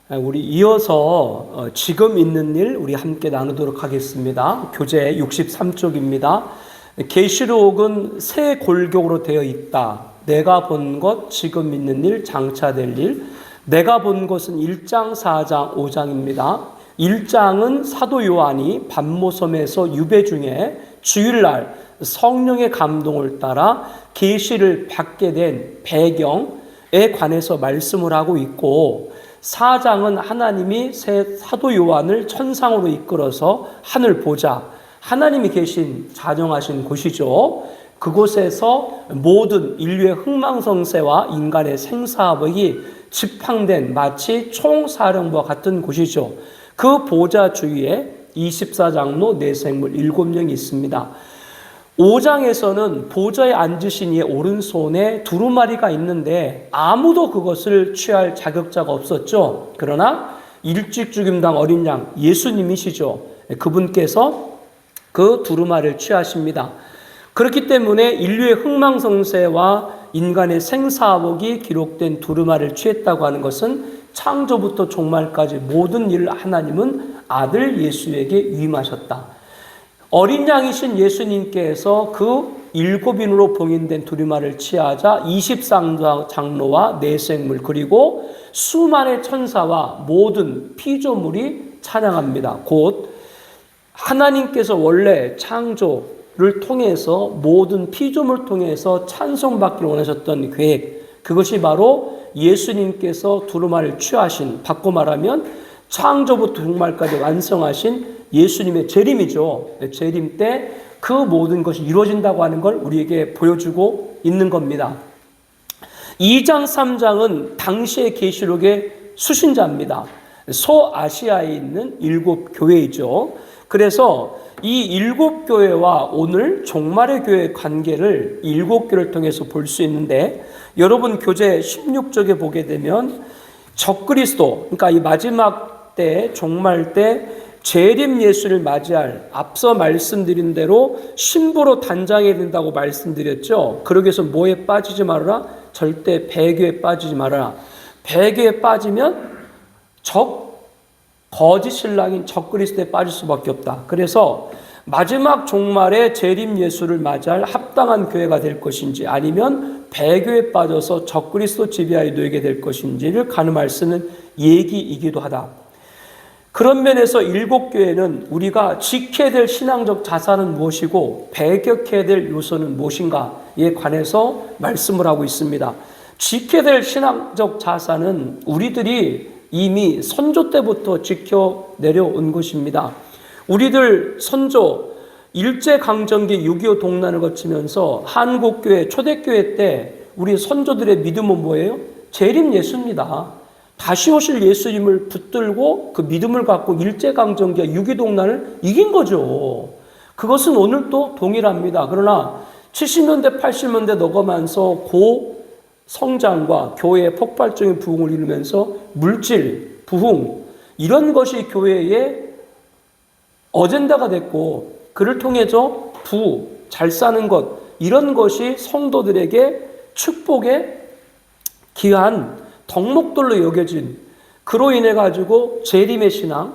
우리 이어서 지금 있는 일 우리 함께 나누도록 하겠습니다. 교재 63쪽입니다. 계시록은 세 골격으로 되어 있다. 내가 본 것, 지금 있는 일, 장차 될 일. 내가 본 것은 1장, 4장, 5장입니다. 1장은 사도 요한이 반모섬에서 유배 중에 주일날 성령의 감동을 따라 계시를 받게 된 배경에 관해서 말씀을 하고 있고, 4장은 하나님이 사도 요한을 천상으로 이끌어서 하늘 보자, 하나님이 계신 자정하신 곳이죠. 그곳에서 모든 인류의 흥망성쇠와 인간의 생사학이 집합된 마치 총사령부와 같은 곳이죠. 그 보좌 주위에 24장로 내생물 7명이 있습니다. 5장에서는 보좌에 앉으신 이의 오른손에 두루마리가 있는데 아무도 그것을 취할 자격자가 없었죠. 그러나 일찍 죽임당 어린 양 예수님이시죠. 그분께서 그 두루마리를 취하십니다. 그렇기 때문에 인류의 흥망성쇠와 인간의 생사복이 기록된 두루마리를 취했다고 하는 것은 창조부터 종말까지 모든 일을 하나님은 아들 예수에게 위임하셨다. 어린 양이신 예수님께서 그 7인으로 봉인된 두루마리를 취하자 23장로와 내생물 그리고 수많은 천사와 모든 피조물이 찬양합니다. 곧 하나님께서 원래 창조를 통해서 모든 피조물을 통해서 찬송받기를 원하셨던 계획, 그것이 바로 예수님께서 두루마리를 취하신, 바꿔 말하면 창조부터 종말까지 완성하신 예수님의 재림이죠. 재림 때 그 모든 것이 이루어진다고 하는 걸 우리에게 보여주고 있는 겁니다. 2장, 3장은 당시의 계시록의 수신자입니다. 소아시아에 있는 7교회이죠. 그래서 이 7교회와 오늘 종말의 교회의 관계를 7교회를 통해서 볼 수 있는데, 여러분 교재 16쪽에 보게 되면 적그리스도, 그러니까 이 마지막 때, 종말 때 재림 예수를 맞이할, 앞서 말씀드린 대로 신부로 단장해야 된다고 말씀드렸죠. 그러기 위해서 뭐에 빠지지 말아라? 절대 배교에 빠지지 말아라. 배교에 빠지면 거짓 신랑인 적그리스도에 빠질 수밖에 없다. 그래서 마지막 종말에 재림 예수를 맞이할 합당한 교회가 될 것인지, 아니면 배교에 빠져서 적그리스도 지배하에 놓이게 될 것인지를 가늠할 수 있는 얘기이기도 하다. 그런 면에서 7교회는 우리가 지켜야 될 신앙적 자산은 무엇이고 배격해야 될 요소는 무엇인가에 관해서 말씀을 하고 있습니다. 지켜야 될 신앙적 자산은 우리들이 이미 선조 때부터 지켜 내려온 것입니다. 우리들 선조 일제강점기 6.25 동란을 거치면서 한국교회 초대교회 때 우리 선조들의 믿음은 뭐예요? 재림 예수입니다. 다시 오실 예수님을 붙들고 그 믿음을 갖고 일제강점기와 6.25 동란을 이긴 거죠. 그것은 오늘도 동일합니다. 그러나 70년대 80년대 넘어가면서 성장과 교회의 폭발적인 부흥을 이루면서 물질, 부흥, 이런 것이 교회의 어젠다가 됐고, 그를 통해서 잘 사는 것, 이런 것이 성도들에게 축복의 귀한 덕목들로 여겨진, 그로 인해 가지고 재림의 신앙,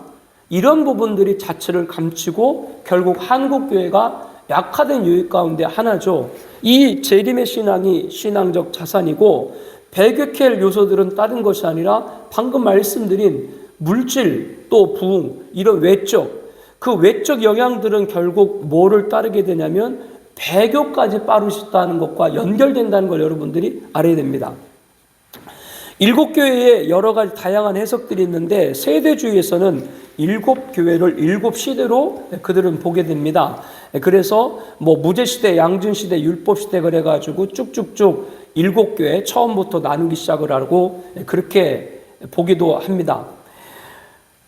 이런 부분들이 자체를 감추고 결국 한국교회가 약화된 요인 가운데 하나죠. 이 재림의 신앙이 신앙적 자산이고, 배격할 요소들은 다른 것이 아니라 방금 말씀드린 물질, 또 부흥, 이런 그 외적 영향들은 결국 뭐를 따르게 되냐면 배교까지 빠르셨다는 것과 연결된다는 걸 여러분들이 알아야 됩니다. 7교회에 여러 가지 다양한 해석들이 있는데, 세대주의에서는 7교회를 7시대로 그들은 보게 됩니다. 그래서 무제시대, 양진시대, 율법시대 그래가지고 쭉쭉쭉 7교회 처음부터 나누기 시작을 하고 그렇게 보기도 합니다.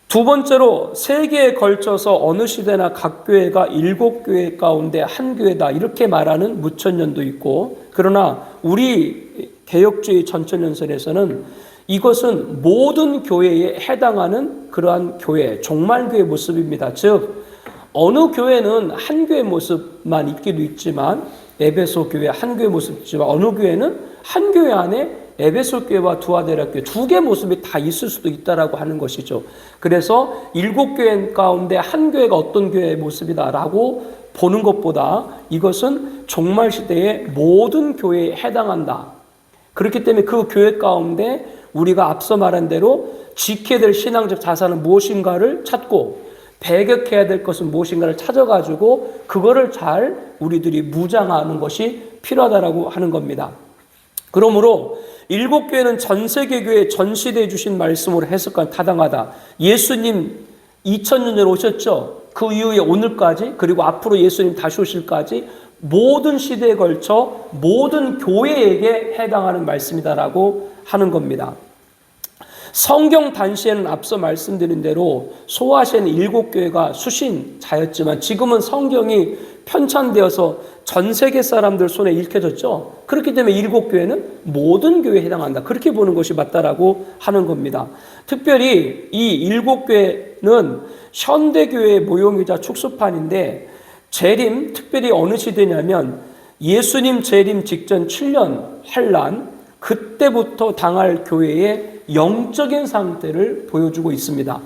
두 번째로 세계에 걸쳐서 어느 시대나 각 교회가 7교회 가운데 한 교회다, 이렇게 말하는 무천년도 있고, 그러나 우리 개혁주의 전천연설에서는 이것은 모든 교회에 해당하는 그러한 교회, 종말교회 모습입니다. 즉 어느 교회는 한 교회 모습만 있기도 있지만, 에베소 교회 한 교회 모습이지만 어느 교회는 한 교회 안에 에베소 교회와 두아데라 교회 두 개의 모습이 다 있을 수도 있다라고 하는 것이죠. 그래서 7교회 가운데 한 교회가 어떤 교회의 모습이다라고 보는 것보다 이것은 종말 시대의 모든 교회에 해당한다. 그렇기 때문에 그 교회 가운데 우리가 앞서 말한 대로 지켜야 될 신앙적 자산은 무엇인가를 찾고 배격해야 될 것은 무엇인가를 찾아가지고 그거를 잘 우리들이 무장하는 것이 필요하다라고 하는 겁니다. 그러므로 7교회는 전 세계 교회 전 시대에 주신 말씀으로 해석한 타당하다. 예수님 2000년 전에 오셨죠. 그 이후에 오늘까지 그리고 앞으로 예수님 다시 오실까지 모든 시대에 걸쳐 모든 교회에게 해당하는 말씀이다라고 하는 겁니다. 성경 당시에는 앞서 말씀드린 대로 소아시아는 7교회가 수신자였지만 지금은 성경이 편찬되어서 전 세계 사람들 손에 읽혀졌죠. 그렇기 때문에 7교회는 모든 교회에 해당한다. 그렇게 보는 것이 맞다라고 하는 겁니다. 특별히 이 7교회는 현대교회의 모형이자 축소판인데 재림, 특별히 어느 시대냐면 예수님 재림 직전 7년 환란, 그때부터 당할 교회의 영적인 상태를 보여주고 있습니다.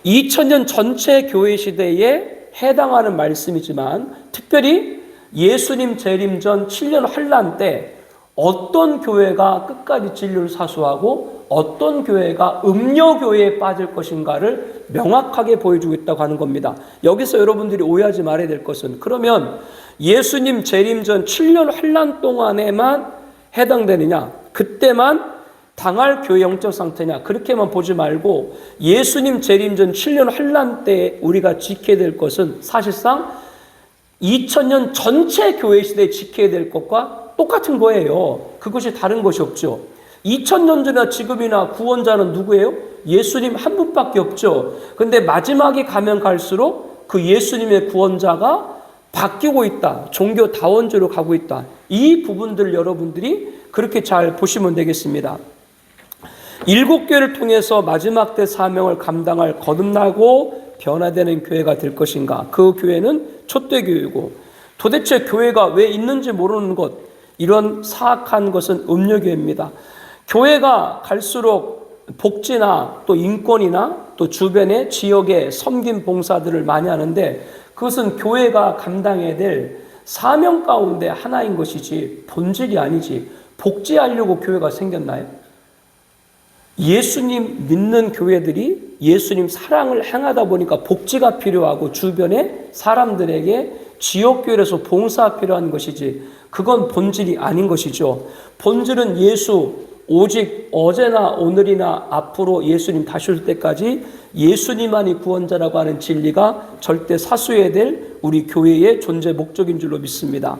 2000년 전체 교회 시대에 해당하는 말씀이지만 특별히 예수님 재림 전 7년 환란 때 어떤 교회가 끝까지 진리를 사수하고 어떤 교회가 음녀교회에 빠질 것인가를 명확하게 보여주고 있다고 하는 겁니다. 여기서 여러분들이 오해하지 말아야 될 것은 그러면 예수님 재림 전 7년 환란 동안에만 해당되느냐? 그때만 당할 교회 영적 상태냐? 그렇게만 보지 말고 예수님 재림 전 7년 환란 때 우리가 지켜야 될 것은 사실상 2000년 전체 교회 시대에 지켜야 될 것과 똑같은 거예요. 그것이 다른 것이 없죠. 2000년 전이나 지금이나 구원자는 누구예요? 예수님 한 분밖에 없죠. 근데 마지막에 가면 갈수록 그 예수님의 구원자가 바뀌고 있다. 종교 다원주로 가고 있다. 이 부분들 여러분들이 그렇게 잘 보시면 되겠습니다. 7교회를 통해서 마지막 때 사명을 감당할 거듭나고 변화되는 교회가 될 것인가? 그 교회는 촛대교회고 도대체 교회가 왜 있는지 모르는 것, 이런 사악한 것은 음료교회입니다. 교회가 갈수록 복지나 또 인권이나 또 주변의 지역의 섬김 봉사들을 많이 하는데 그것은 교회가 감당해야 될 사명 가운데 하나인 것이지 본질이 아니지. 복지하려고 교회가 생겼나요? 예수님 믿는 교회들이 예수님 사랑을 행하다 보니까 복지가 필요하고 주변의 사람들에게 지역교회에서 봉사가 필요한 것이지 그건 본질이 아닌 것이죠. 본질은 예수 오직 어제나 오늘이나 앞으로 예수님 다시 올 때까지 예수님만이 구원자라고 하는 진리가 절대 사수해야 될 우리 교회의 존재 목적인 줄로 믿습니다.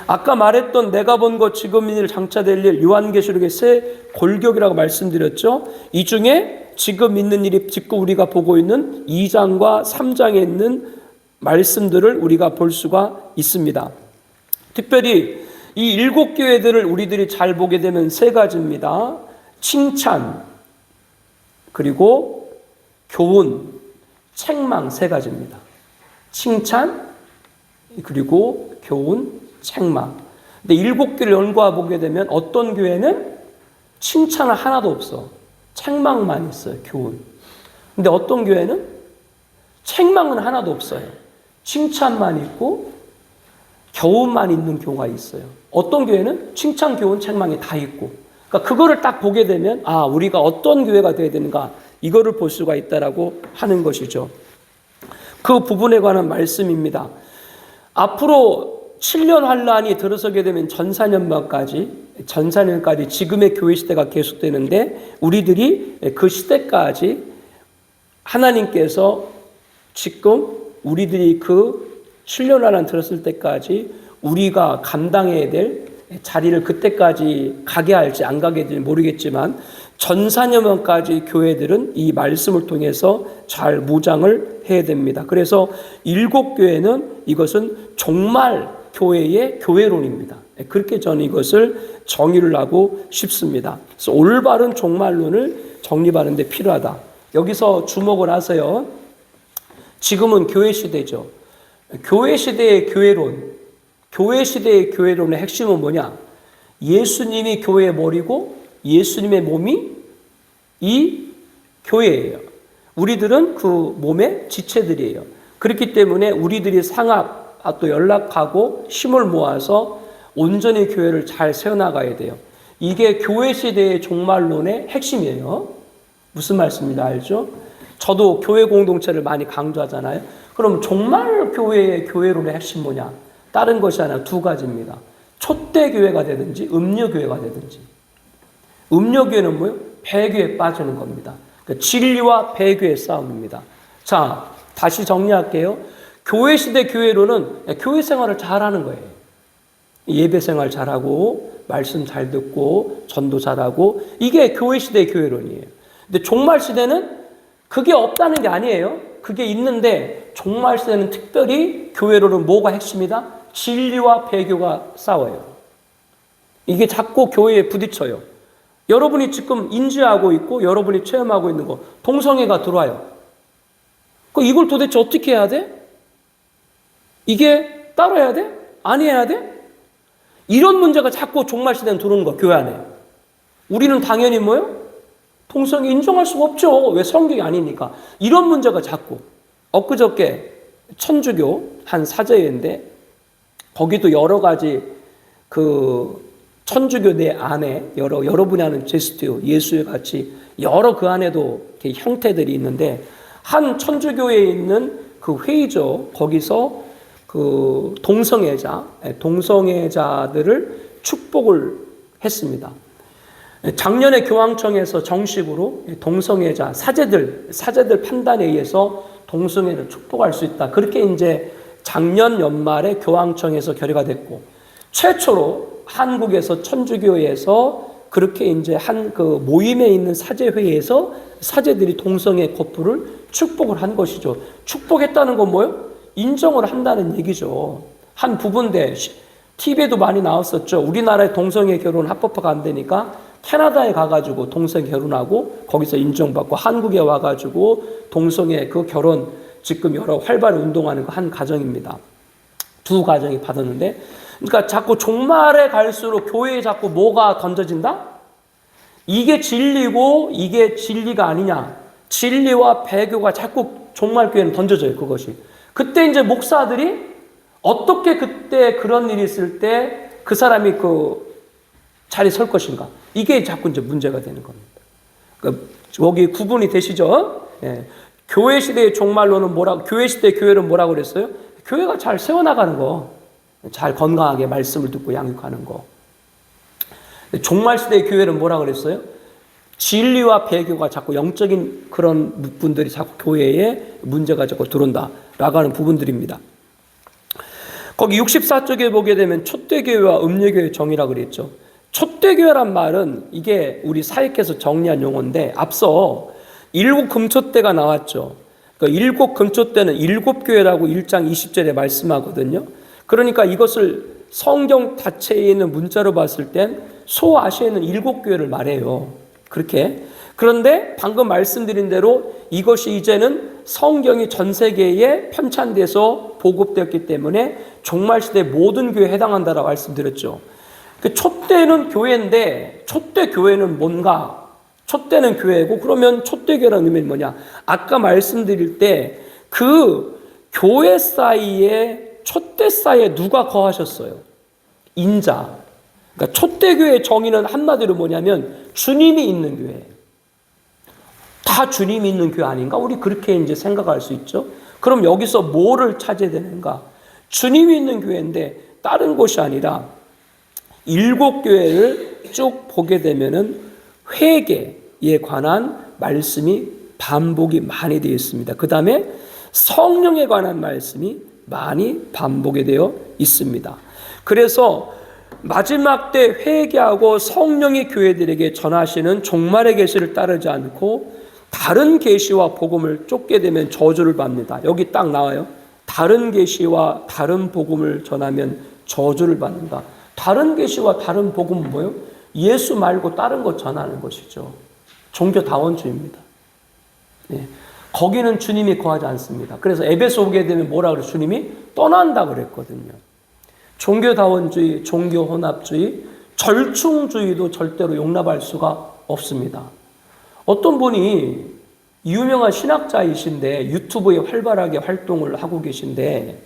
아까 말했던 내가 본 것 지금 있는 일 장차될 일 요한계시록의 세 골격이라고 말씀드렸죠. 이 중에 지금 있는 일이 지금 우리가 보고 있는 2장과 3장에 있는 말씀들을 우리가 볼 수가 있습니다. 특별히 이 7교회들을 우리들이 잘 보게 되면 세 가지입니다. 칭찬, 그리고 교훈, 책망 세 가지입니다. 칭찬, 그리고 교훈, 책망. 근데 7교회를 연구해 보게 되면 어떤 교회는 칭찬은 하나도 없어. 책망만 있어요. 교훈. 근데 어떤 교회는 책망은 하나도 없어요. 칭찬만 있고 교훈만 있는 교회가 있어요. 어떤 교회는 칭찬, 교훈, 책망이 다 있고. 그러니까 그거를 딱 보게 되면 아, 우리가 어떤 교회가 되어야 되는가 이거를 볼 수가 있다라고 하는 것이죠. 그 부분에 관한 말씀입니다. 앞으로 7년 환란이 들어서게 되면 전사년까지 지금의 교회 시대가 계속되는데 우리들이 그 시대까지 하나님께서 지금 우리들이 그 7년 환란 들었을 때까지 우리가 감당해야 될 자리를 그때까지 가게 할지 안 가게 될지 모르겠지만 전사년까지 교회들은 이 말씀을 통해서 잘 무장을 해야 됩니다. 그래서 7교회는 이것은 종말 교회의 교회론입니다. 그렇게 저는 이것을 정의를 하고 싶습니다. 그래서 올바른 종말론을 정립하는 데 필요하다. 여기서 주목을 하세요. 지금은 교회 시대죠. 교회 시대의 교회론, 교회 시대의 교회론의 핵심은 뭐냐? 예수님이 교회의 머리고 예수님의 몸이 이 교회예요. 우리들은 그 몸의 지체들이에요. 그렇기 때문에 우리들이 상합, 또 연락하고 힘을 모아서 온전히 교회를 잘 세워나가야 돼요. 이게 교회 시대의 종말론의 핵심이에요. 무슨 말씀인지 알죠? 저도 교회 공동체를 많이 강조하잖아요. 그럼 종말 교회의 교회론의 핵심 뭐냐? 다른 것이 아니라 두 가지입니다. 촛대 교회가 되든지 음료 교회가 되든지. 음료 교회는 뭐예요? 배교에 빠지는 겁니다. 그러니까 진리와 배교의 싸움입니다. 자, 다시 정리할게요. 교회 시대 교회론은 교회 생활을 잘하는 거예요. 예배 생활 잘하고 말씀 잘 듣고 전도 잘하고 이게 교회 시대의 교회론이에요. 근데 종말 시대는 그게 없다는 게 아니에요. 그게 있는데 종말 시대는 특별히 교회론은 뭐가 핵심이다? 진리와 배교가 싸워요. 이게 자꾸 교회에 부딪혀요. 여러분이 지금 인지하고 있고 여러분이 체험하고 있는 거 동성애가 들어와요. 이걸 도대체 어떻게 해야 돼? 이게 따로 해야 돼? 안 해야 돼? 이런 문제가 자꾸 종말 시대는 들어오는 거야, 교회 안에. 우리는 당연히 뭐요? 동성애 인정할 수가 없죠. 왜? 성경이 아니니까. 이런 문제가 자꾸. 엊그저께 천주교 한 사제인데 거기도 여러 가지 천주교 내 안에 여러분이 아는 제스투, 예수의 같이 여러 그 안에도 이렇게 형태들이 있는데 한 천주교에 있는 그 회의죠. 거기서 그 동성애자들을 축복을 했습니다. 작년에 교황청에서 정식으로 동성애자 사제들 판단에 의해서 동성애를 축복할 수 있다. 그렇게 이제 작년 연말에 교황청에서 결의가 됐고 최초로 한국에서 천주교에서 그렇게 이제 한 그 모임에 있는 사제회에서 사제들이 동성애 커플을 축복을 한 것이죠. 축복했다는 건 뭐예요? 인정을 한다는 얘기죠. 한 부분인데 TV에도 많이 나왔었죠. 우리나라의 동성애 결혼 합법화가 안 되니까 캐나다에 가가지고 동성애 결혼하고 거기서 인정받고 한국에 와가지고 동성애 그 결혼 지금 여러 활발히 운동하는 거 한 가정입니다. 두 가정이 받았는데 그러니까 자꾸 종말에 갈수록 교회에 자꾸 뭐가 던져진다? 이게 진리고 이게 진리가 아니냐. 진리와 배교가 자꾸 종말 교회는 던져져요. 그것이. 그때 이제 목사들이 어떻게 그때 그런 일이 있을 때 그 사람이 그 자리에 설 것인가. 이게 자꾸 이제 문제가 되는 겁니다. 그러니까 여기 구분이 되시죠? 예. 교회 시대의 종말론은 교회 시대의 교회는 뭐라고 그랬어요? 교회가 잘 세워나가는 거. 잘 건강하게 말씀을 듣고 양육하는 거. 종말 시대의 교회는 뭐라고 그랬어요? 진리와 배교가 자꾸 영적인 그런 분들이 자꾸 교회에 문제가 자꾸 들어온다라고 하는 부분들입니다. 거기 64쪽에 보게 되면 촛대교회와 음료교회의 정의라고 그랬죠. 촛대교회란 말은 이게 우리 사역에서 정리한 용어인데 앞서 일곱 금촛대가 나왔죠. 그러니까 일곱 금촛대는 일곱 교회라고 1장 20절에 말씀하거든요. 그러니까 이것을 성경 자체에 있는 문자로 봤을 땐 소아시아에는 일곱 교회를 말해요. 그렇게. 그런데 방금 말씀드린 대로 이것이 이제는 성경이 전 세계에 편찬돼서 보급되었기 때문에 종말시대 모든 교회에 해당한다라고 말씀드렸죠. 촛대는 교회인데 촛대 교회는 뭔가? 촛대는 교회고 그러면 촛대교회라는 의미는 뭐냐? 아까 말씀드릴 때 그 교회 사이에 촛대 사이에 누가 거하셨어요? 인자. 그러니까 촛대교회의 정의는 한마디로 뭐냐면 주님이 있는 교회. 다 주님이 있는 교회 아닌가? 우리 그렇게 이제 생각할 수 있죠. 그럼 여기서 뭐를 찾아야 되는가? 주님이 있는 교회인데 다른 곳이 아니라 일곱 교회를 쭉 보게 되면은 회개에 관한 말씀이 반복이 많이 되어 있습니다. 그 다음에 성령에 관한 말씀이 많이 반복이 되어 있습니다. 그래서 마지막 때 회개하고 성령이 교회들에게 전하시는 종말의 계시를 따르지 않고 다른 계시와 복음을 쫓게 되면 저주를 받는다. 여기 딱 나와요. 다른 계시와 다른 복음을 전하면 저주를 받는다. 다른 계시와 다른 복음은 뭐예요? 예수 말고 다른 것 전하는 것이죠. 종교다원주의입니다. 네. 거기는 주님이 거하지 않습니다. 그래서 에베소 오게 되면 뭐라 그래요? 주님이 떠난다 그랬거든요. 종교다원주의, 종교혼합주의, 절충주의도 절대로 용납할 수가 없습니다. 어떤 분이 유명한 신학자이신데 유튜브에 활발하게 활동을 하고 계신데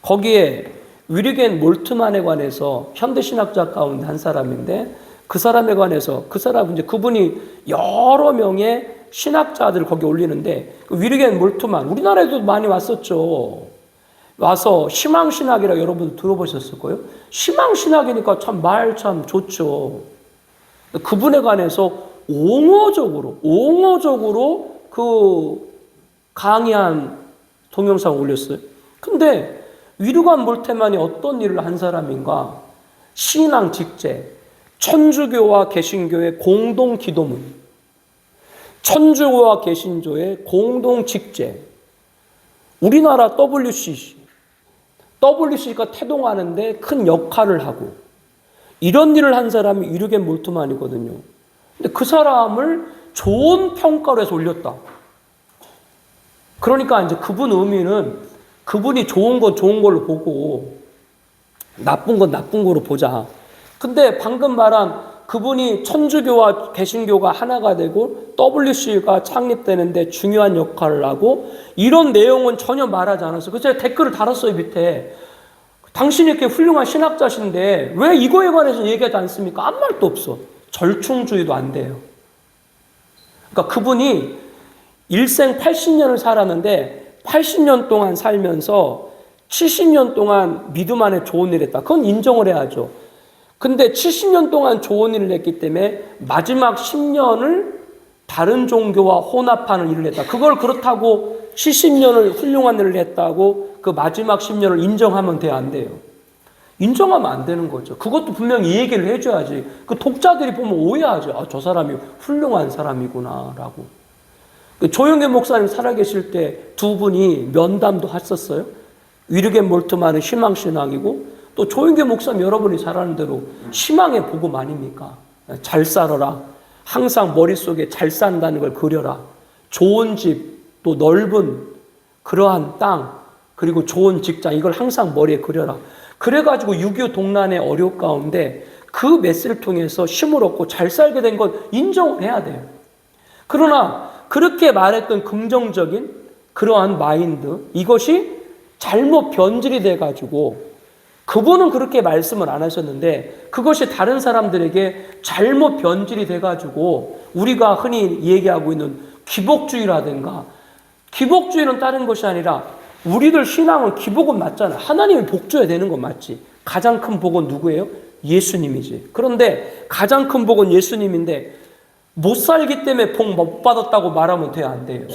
거기에 위르겐 몰트만에 관해서 현대신학자 가운데 한 사람인데 그 사람에 관해서 그분이 여러 명의 신학자들을 거기 올리는데 위르겐 몰트만 우리나라에도 많이 왔었죠. 와서 희망신학이라 여러분 들어보셨을 거예요. 희망신학이니까 말 참 좋죠. 그분에 관해서 옹호적으로 그 강의한 동영상을 올렸어요. 근데 위르겐 몰트만이 어떤 일을 한 사람인가? 신앙 직제, 천주교와 개신교의 공동 기도문, 천주교와 개신교의 공동 직제, 우리나라 WCC가 태동하는데 큰 역할을 하고 이런 일을 한 사람이 위르겐 몰트만이거든요. 근데 그 사람을 좋은 평가로 해서 올렸다. 그러니까 이제 그분 의미는 그분이 좋은 건 좋은 걸로 보고 나쁜 건 나쁜 거로 보자. 근데 방금 말한 그분이 천주교와 개신교가 하나가 되고 WC가 창립되는데 중요한 역할을 하고 이런 내용은 전혀 말하지 않았어요. 그래서 제가 댓글을 달았어요, 밑에. 당신이 이렇게 훌륭한 신학자신데 왜 이거에 관해서 얘기하지 않습니까? 아무 말도 없어. 절충주의도 안 돼요. 그러니까 그분이 일생 80년을 살았는데 80년 동안 살면서 70년 동안 믿음 안에 좋은 일을 했다. 그건 인정을 해야죠. 근데 70년 동안 좋은 일을 했기 때문에 마지막 10년을 다른 종교와 혼합하는 일을 했다. 그걸 그렇다고 70년을 훌륭한 일을 했다고 그 마지막 10년을 인정하면 돼요, 안 돼요? 인정하면 안 되는 거죠. 그것도 분명히 이 얘기를 해줘야지. 그 독자들이 보면 오해하죠. 아, 저 사람이 훌륭한 사람이구나 라고. 조영계 목사님 살아계실 때 두 분이 면담도 했었어요. 위르겐 몰트만은 희망신학이고 또 조영계 목사님 여러분이 잘 아는 대로 희망의 복음 아닙니까? 잘 살아라. 항상 머릿속에 잘 산다는 걸 그려라. 좋은 집, 또 넓은 그러한 땅, 그리고 좋은 직장, 이걸 항상 머리에 그려라. 그래가지고 6.25 동란의 어려 가운데 그 메시지를 통해서 힘을 얻고 잘 살게 된 건 인정을 해야 돼요. 그러나 그렇게 말했던 긍정적인 그러한 마인드, 이것이 잘못 변질이 돼가지고 그분은 그렇게 말씀을 안 하셨는데 그것이 다른 사람들에게 잘못 변질이 돼가지고 우리가 흔히 얘기하고 있는 기복주의라든가, 기복주의는 다른 것이 아니라 우리들 신앙은 기복은 맞잖아. 하나님이 복 줘야 되는 건 맞지. 가장 큰 복은 누구예요? 예수님이지. 그런데 가장 큰 복은 예수님인데 못 살기 때문에 복 못 받았다고 말하면 돼요, 안 돼요?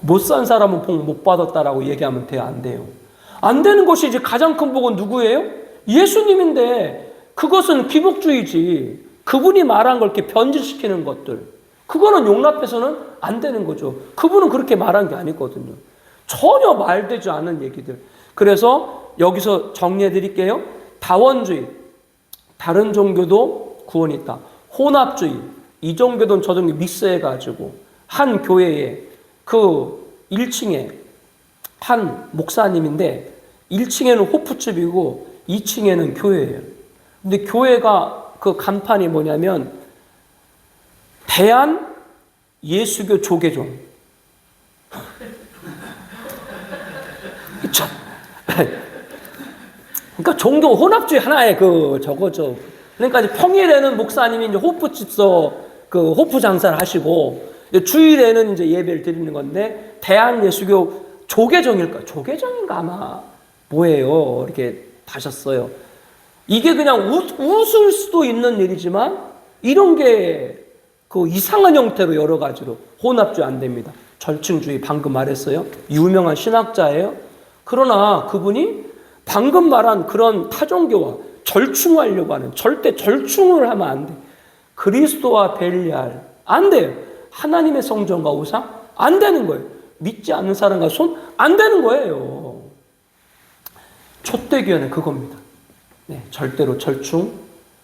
못 산 사람은 복 못 받았다라고 얘기하면 돼요, 안 돼요? 안 되는 것이 이제 가장 큰 복은 누구예요? 예수님인데 그것은 기복주의지. 그분이 말한 걸 이렇게 변질시키는 것들. 그거는 용납해서는 안 되는 거죠. 그분은 그렇게 말한 게 아니거든요. 전혀 말되지 않은 얘기들. 그래서 여기서 정리해 드릴게요. 다원주의, 다른 종교도 구원이 있다. 혼합주의, 이 종교든 저 종교 믹스해가지고 한 교회에 그 1층에 한 목사님인데 1층에는 호프집이고 2층에는 교회예요. 근데 교회가 그 간판이 뭐냐면 대한 예수교 조계종. 그러니까 종교 혼합주의 하나의 저거죠. 그러니까 이제 평일에는 목사님이 이제 호프집서 그 호프 장사를 하시고 주일에는 이제 예배를 드리는 건데 대한 예수교 조계종일까? 조계종인가 아마 뭐예요? 이렇게 다셨어요. 이게 그냥 웃을 수도 있는 일이지만 이런 게 그 이상한 형태로 여러 가지로 혼합주의 안 됩니다. 절충주의 방금 말했어요. 유명한 신학자예요. 그러나 그분이 방금 말한 그런 타종교와 절충하려고 하는, 절대 절충을 하면 안 돼. 그리스도와 벨리알 안 돼요. 하나님의 성전과 우상 안 되는 거예요. 믿지 않는 사람과 손 안 되는 거예요. 촛대교회는 그겁니다. 네, 절대로 절충,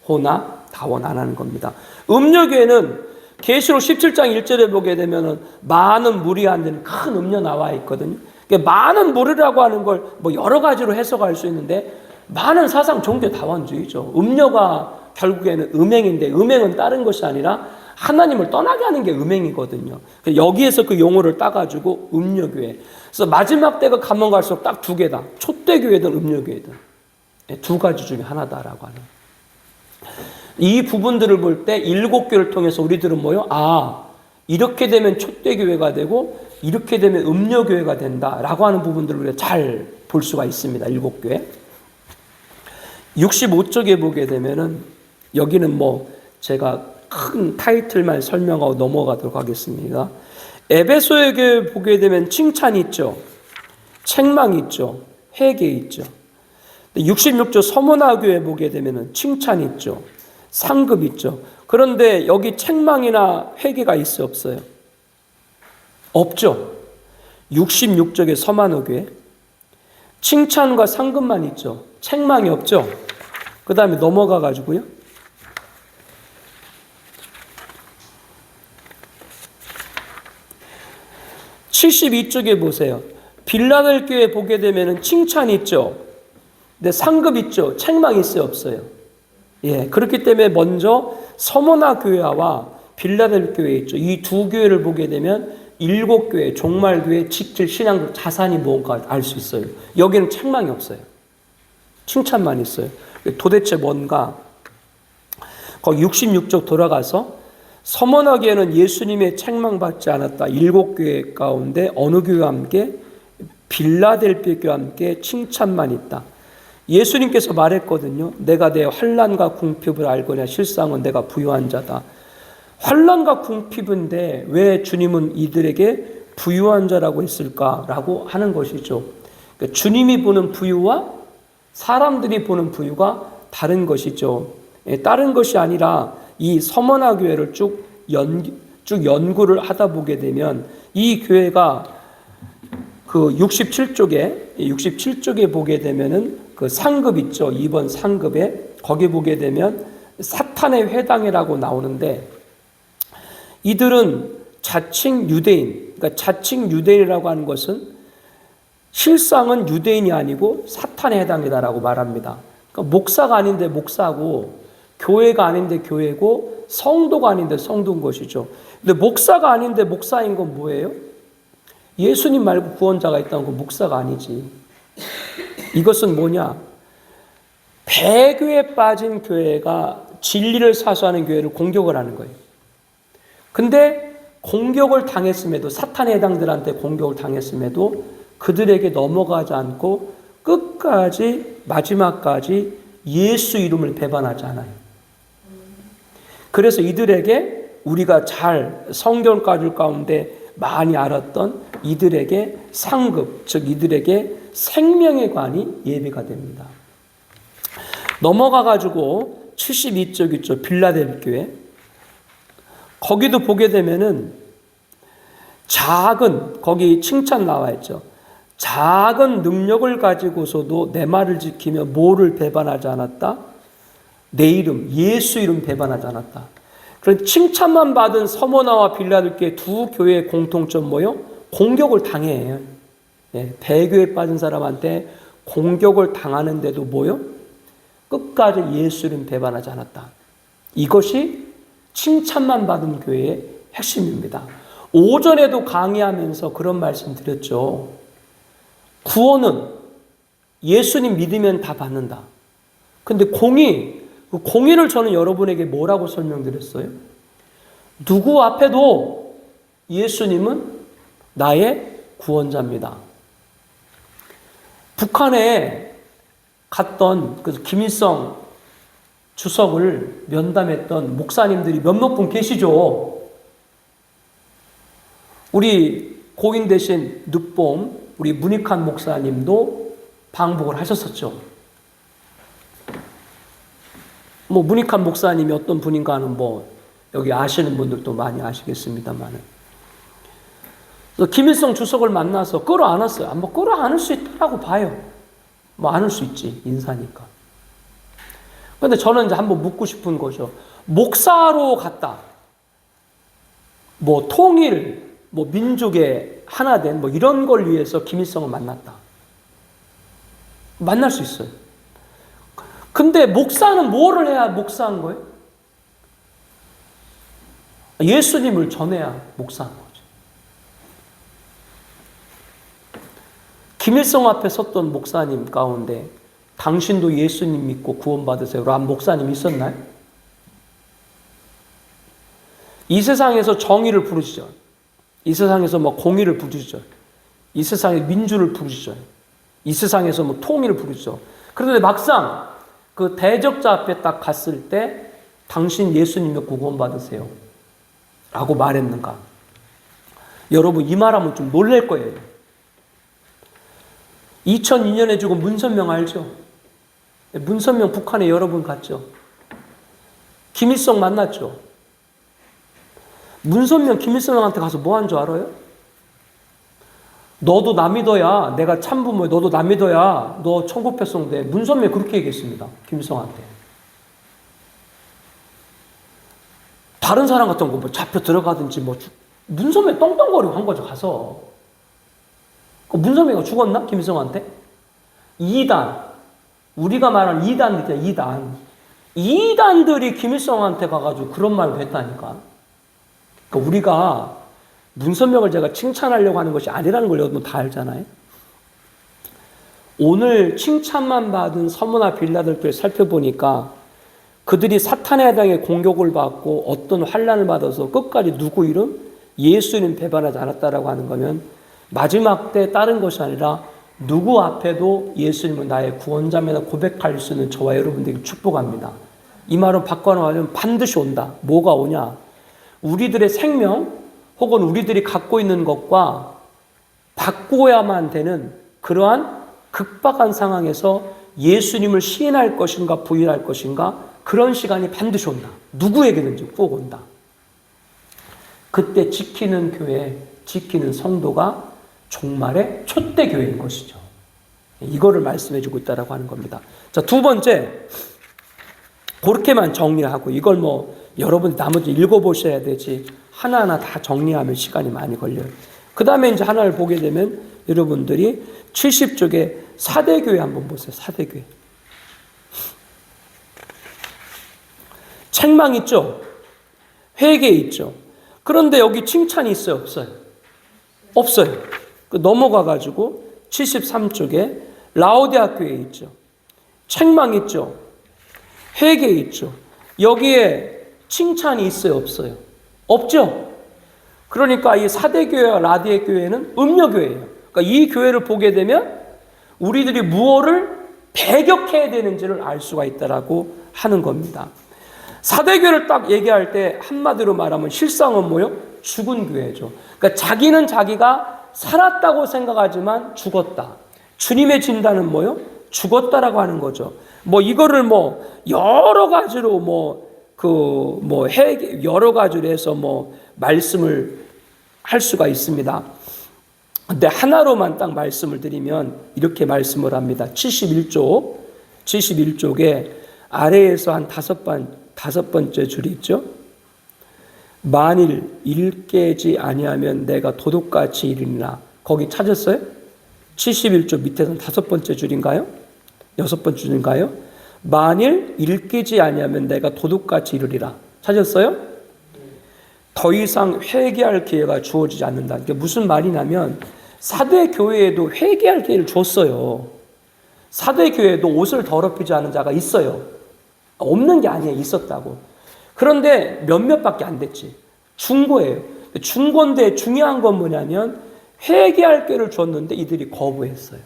혼합, 다원 안 하는 겁니다. 음료교회는 계시록 17장 1절에 보게 되면 많은 물이 안 되는 큰 음료 나와 있거든요. 많은 물이라고 하는 걸 뭐 여러 가지로 해석할 수 있는데 많은 사상 종교 다원주의죠. 음료가 결국에는 음행인데, 음행은 다른 것이 아니라 하나님을 떠나게 하는 게 음행이거든요. 여기에서 그 용어를 따가지고 음녀교회. 그래서 마지막 때가 가면 갈수록 딱 두 개다. 촛대교회든 음녀교회든. 두 가지 중에 하나다라고 하는. 이 부분들을 볼 때 7교를 통해서 우리들은 뭐요? 이렇게 되면 촛대교회가 되고 이렇게 되면 음녀교회가 된다라고 하는 부분들을 우리가 잘 볼 수가 있습니다. 7교회. 65쪽에 보게 되면은 여기는 뭐 제가 큰 타이틀만 설명하고 넘어가도록 하겠습니다. 에베소의 교회 보게 되면 칭찬이 있죠. 책망이 있죠. 회개 있죠. 66조 서머나 교회 보게 되면은 칭찬이 있죠. 상급 있죠. 그런데 여기 책망이나 회개가 있어 없어요? 없죠. 66쪽의 서만호 교회 칭찬과 상급만 있죠. 책망이 없죠. 그 다음에 넘어가 가지고요. 72쪽에 보세요. 빌라델교회 보게 되면은 칭찬이 있죠. 근데 상급 있죠. 책망이 있어요, 없어요? 예, 그렇기 때문에 먼저 서머나 교회와 빌라델 교회 있죠. 이 두 교회를 보게 되면 7교회, 종말교회, 직질 신앙 자산이 뭔가 알 수 있어요. 여기는 책망이 없어요. 칭찬만 있어요. 도대체 뭔가? 거기 66쪽 돌아가서 서머나 교회는 예수님의 책망받지 않았다. 7교회 가운데 어느 교회와 함께? 빌라델피아 교회와 함께 칭찬만 있다. 예수님께서 말했거든요. 내가 내 환난과 궁핍을 알거냐 실상은 내가 부유한 자다. 환난과 궁핍인데 왜 주님은 이들에게 부유한 자라고 했을까라고 하는 것이죠. 그러니까 주님이 보는 부유와 사람들이 보는 부유가 다른 것이죠. 다른 것이 아니라 이 서머나 교회를 쭉 연구를 하다 보게 되면 이 교회가 그 67쪽에 보게 되면은 그 상급 있죠. 2번 상급에 거기 보게 되면 사탄의 회당이라고 나오는데 이들은 자칭 유대인, 그러니까 자칭 유대인이라고 하는 것은 실상은 유대인이 아니고 사탄의 회당이다라고 말합니다. 그러니까 목사가 아닌데 목사고 교회가 아닌데 교회고 성도가 아닌데 성도인 것이죠. 근데 목사가 아닌데 목사인 건 뭐예요? 예수님 말고 구원자가 있다는 건 목사가 아니지. 이것은 뭐냐? 배교에 빠진 교회가 진리를 사수하는 교회를 공격을 하는 거예요. 근데 공격을 당했음에도 사탄의 해당들한테 공격을 당했음에도 그들에게 넘어가지 않고 끝까지 마지막까지 예수 이름을 배반하지 않아요. 그래서 이들에게 우리가 잘 성경가들 가운데 많이 알았던 이들에게 상급, 즉 이들에게 생명의 관이 예비가 됩니다. 넘어가가지고 72쪽 있죠. 빌라델 교회. 거기도 보게 되면은 작은, 거기 칭찬 나와 있죠. 작은 능력을 가지고서도 내 말을 지키며 뭐를 배반하지 않았다? 내 이름, 예수 이름 배반하지 않았다. 그런 칭찬만 받은 서머나와 빌라델 교회 두 교회의 공통점 뭐요? 공격을 당해요. 예, 배교에 빠진 사람한테 공격을 당하는데도 뭐요? 끝까지 예수 이름 배반하지 않았다. 이것이 칭찬만 받은 교회의 핵심입니다. 오전에도 강의하면서 그런 말씀 드렸죠. 구원은 예수님 믿으면 다 받는다. 근데 그 공의를 저는 여러분에게 뭐라고 설명드렸어요? 누구 앞에도 예수님은 나의 구원자입니다. 북한에 갔던 그 김일성 주석을 면담했던 목사님들이 몇몇 분 계시죠. 우리 고인 대신 늦봄 우리 문익환 목사님도 방북을 하셨었죠. 뭐 문익환 목사님이 어떤 분인가는 뭐 여기 아시는 분들도 많이 아시겠습니다만은. 김일성 주석을 만나서 끌어안았어요. 뭐 끌어안을 수 있다고 봐요. 뭐 안을 수 있지, 인사니까. 그런데 저는 이제 한번 묻고 싶은 거죠. 목사로 갔다. 뭐 통일, 뭐 민족의 하나된 뭐 이런 걸 위해서 김일성을 만났다. 만날 수 있어요. 근데 목사는 뭐를 해야 목사한 거예요? 예수님을 전해야 목사한 거죠. 김일성 앞에 섰던 목사님 가운데 당신도 예수님 믿고 구원받으세요 라는 목사님 있었나요? 이 세상에서 정의를 부르시죠. 이 세상에서 뭐 공의를 부르시죠. 이 세상에 민주를 부르시죠. 이 세상에서 뭐 통일을 부르시죠. 그런데 막상 그 대적자 앞에 딱 갔을 때 당신 예수님을 구원받으세요 라고 말했는가? 여러분 이 말하면 좀 놀랄 거예요. 2002년에 죽은 문선명 알죠? 문선명 북한에 여러분 갔죠? 김일성 만났죠? 문선명 김일성한테 가서 뭐 한 줄 알아요? 너도 남 믿어야 내가 참부모야. 너도 남 믿어야 너 천국 백성돼. 문선명 그렇게 얘기했습니다. 김일성한테. 다른 사람 같은 거 뭐 잡혀 들어가든지 뭐 문선명 떵떵거리고 한 거죠. 가서. 문선명이 죽었나? 김일성한테? 2단. 우리가 말하는 2단들이야. 2단. 2단들이 김일성한테 가가지고 그런 말을 했다니까. 그러니까 우리가 문선명을 제가 칭찬하려고 하는 것이 아니라는 걸 여러분 다 알잖아요. 오늘 칭찬만 받은 서머나 빌라델피아를 살펴보니까 그들이 사탄의 해당의 공격을 받고 어떤 환난을 받아서 끝까지 누구 이름? 예수님 배반하지 않았다라고 하는 거면 마지막 때 다른 것이 아니라 누구 앞에도 예수님은 나의 구원자매나 고백할 수 있는 저와 여러분들에게 축복합니다. 이 말은 바꿔놓으면 반드시 온다. 뭐가 오냐? 우리들의 생명 혹은 우리들이 갖고 있는 것과 바꾸어야만 되는 그러한 극박한 상황에서 예수님을 시인할 것인가 부인할 것인가 그런 시간이 반드시 온다. 누구에게든지 꼭 온다. 그때 지키는 교회, 지키는 성도가 종말의 촛대 교회인 것이죠. 이거를 말씀해 주고 있다라고 하는 겁니다. 자, 두 번째, 그렇게만 정리하고 이걸 뭐 여러분 나머지 읽어보셔야 되지 하나하나 다 정리하면 시간이 많이 걸려요. 그 다음에 이제 하나를 보게 되면 여러분들이 70쪽에 사대교회 한번 보세요. 사대교회. 책망 있죠? 회개 있죠? 그런데 여기 칭찬이 있어요? 없어요? 없어요. 넘어가가지고 73쪽에 라오디아 교회 있죠? 책망 있죠? 회개 있죠? 여기에 칭찬이 있어요? 없어요? 없죠? 그러니까 이 사대교회와 라디에 교회는 음녀교회예요. 그러니까 이 교회를 보게 되면 우리들이 무엇을 배격해야 되는지를 알 수가 있다라고 하는 겁니다. 사대교회를 딱 얘기할 때 한마디로 말하면 실상은 뭐요? 죽은 교회죠. 그러니까 자기는 자기가 살았다고 생각하지만 죽었다. 주님의 진단은 뭐요? 죽었다라고 하는 거죠. 뭐 이거를 뭐 여러 가지로 여러 가지로 해서 말씀을 할 수가 있습니다. 근데 하나로만 딱 말씀을 드리면 이렇게 말씀을 합니다. 71쪽에 아래에서 한 다섯 번째 줄이 있죠. 만일 일깨지 아니하면 내가 도둑같이 이르리라. 거기 찾았어요? 71쪽 밑에서는 다섯 번째 줄인가요? 여섯 번째 줄인가요? 만일 일깨지 아니하면 내가 도둑같이 이르리라. 찾았어요? 더 이상 회개할 기회가 주어지지 않는다. 이게 무슨 말이냐면 사대 교회에도 회개할 기회를 줬어요. 사대 교회에도 옷을 더럽히지 않은 자가 있어요. 없는 게 아니에요. 있었다고. 그런데 몇몇밖에 안 됐지. 중고예요. 중고인데 중요한 건 뭐냐면 회개할 기회를 줬는데 이들이 거부했어요.